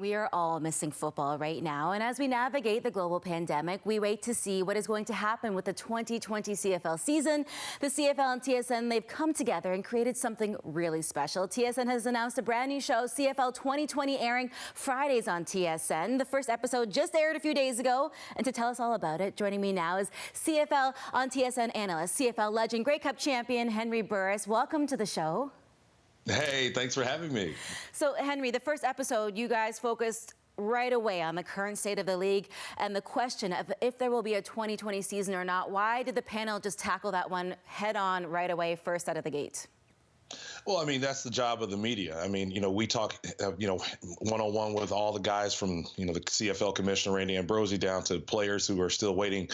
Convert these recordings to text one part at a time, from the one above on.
We are all missing football right now, and as we navigate the global pandemic, we wait to see what is going to happen with the 2020 CFL season. The CFL and TSN, they've come together and created something really special. TSN has announced a brand new show, CFL 2020, airing Fridays on TSN. The first episode just aired a few days ago, and to tell us all about it, joining me now is CFL on TSN analyst, CFL Legend, Grey Cup champion Henry Burris. Welcome to the show. Hey, thanks for having me. So, Henry, the first episode, you guys focused right away on the current state of the league and the question of if there will be a 2020 season or not. Why did the panel just tackle that one head on right away, first out of the gate? Well, I mean, that's the job of the media. I mean, we talk, one-on-one with all the guys from, the CFL commissioner, Randy Ambrosie, down to players who are still waiting,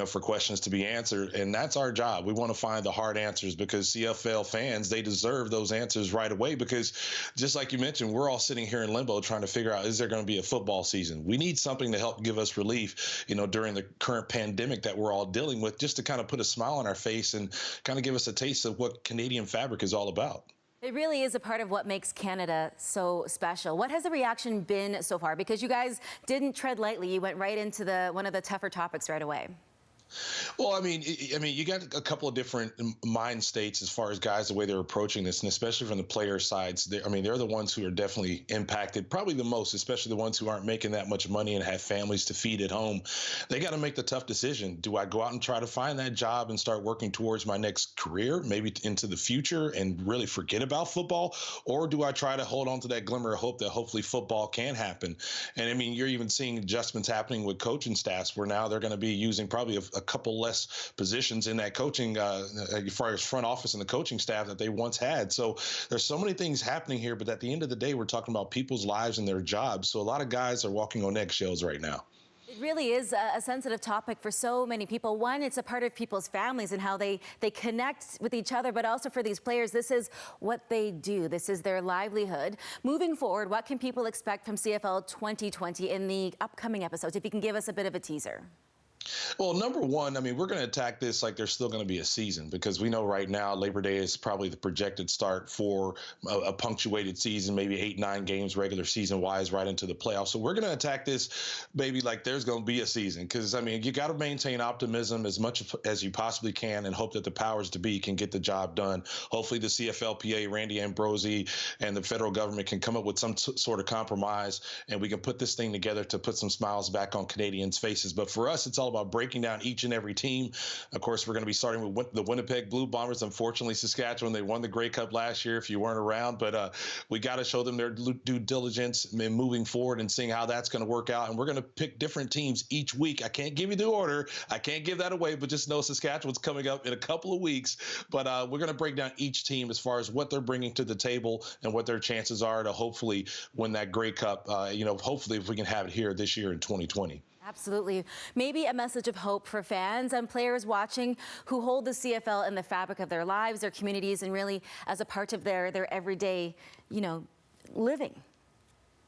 for questions to be answered. And that's our job. We want to find the hard answers because CFL fans, they deserve those answers right away because just like you mentioned, we're all sitting here in limbo trying to figure out, is there going to be a football season? We need something to help give us relief, during the current pandemic that we're all dealing with, just to kind of put a smile on our face and kind of give us a taste of what Canadian fabric is all about. It really is a part of what makes Canada so special. What has the reaction been so far? Because you guys didn't tread lightly. You went right into one of the tougher topics right away. Well, I mean, you got a couple of different mind states as far as guys, the way they're approaching this, and especially from the player sides. They're the ones who are definitely impacted, probably the most, especially the ones who aren't making that much money and have families to feed at home. They got to make the tough decision. Do I go out and try to find that job and start working towards my next career, maybe into the future, and really forget about football? Or do I try to hold on to that glimmer of hope that hopefully football can happen? And I mean, you're even seeing adjustments happening with coaching staffs where now they're going to be using probably a couple less positions in that coaching as far as front office and the coaching staff that they once had. So there's so many things happening here, but at the end of the day, we're talking about people's lives and their jobs. So a lot of guys are walking on eggshells right now. It really is a sensitive topic for so many people. One, it's a part of people's families and how they connect with each other, but also for these players, this is what they do. This is their livelihood. Moving forward, what can people expect from CFL 2020 in the upcoming episodes? If you can give us a bit of a teaser. Well, number one, I mean, we're going to attack this like there's still going to be a season because we know right now Labor Day is probably the projected start for a punctuated season, maybe 8-9 games regular season wise right into the playoffs. So we're going to attack this maybe like there's going to be a season because, I mean, you got to maintain optimism as much as you possibly can and hope that the powers to be can get the job done. Hopefully the CFLPA, Randy Ambrosie, and the federal government can come up with some sort of compromise and we can put this thing together to put some smiles back on Canadians' faces. But for us, it's all about breaking down each and every team. Of course, we're going to be starting with the Winnipeg Blue Bombers. Unfortunately, Saskatchewan, they won the Grey Cup last year if you weren't around, but we got to show them their due diligence in moving forward and seeing how that's going to work out. And we're going to pick different teams each week. I can't give you the order. I can't give that away, but just know Saskatchewan's coming up in a couple of weeks. But we're going to break down each team as far as what they're bringing to the table and what their chances are to hopefully win that Grey Cup, hopefully if we can have it here this year in 2020. Absolutely. Maybe a message of hope for fans and players watching who hold the CFL in the fabric of their lives, their communities, and really as a part of their everyday, living.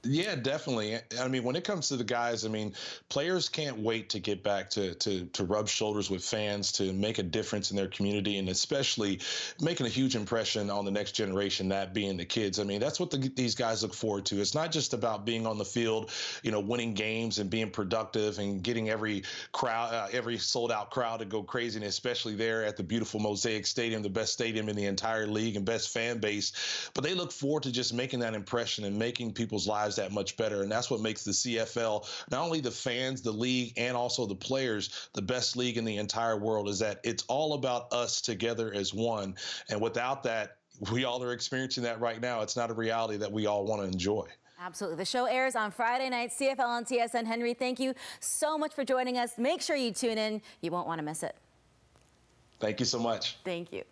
Yeah, definitely. I mean, when it comes to the guys, I mean, players can't wait to get back to rub shoulders with fans, to make a difference in their community, and especially making a huge impression on the next generation, that being the kids. I mean, that's what these guys look forward to. It's not just about being on the field, winning games and being productive and getting every crowd, every sold-out crowd to go crazy, and especially there at the beautiful Mosaic Stadium, the best stadium in the entire league and best fan base. But they look forward to just making that impression and making people's lives that much better. And that's what makes the CFL, not only the fans, the league, and also the players, the best league in the entire world, is that it's all about us together as one. And without that, we all are experiencing that right now. It's not a reality that we all want to enjoy. Absolutely. The show airs on Friday night, CFL on TSN. Henry, thank you so much for joining us. Make sure you tune in. You won't want to miss it. Thank you so much. Thank you.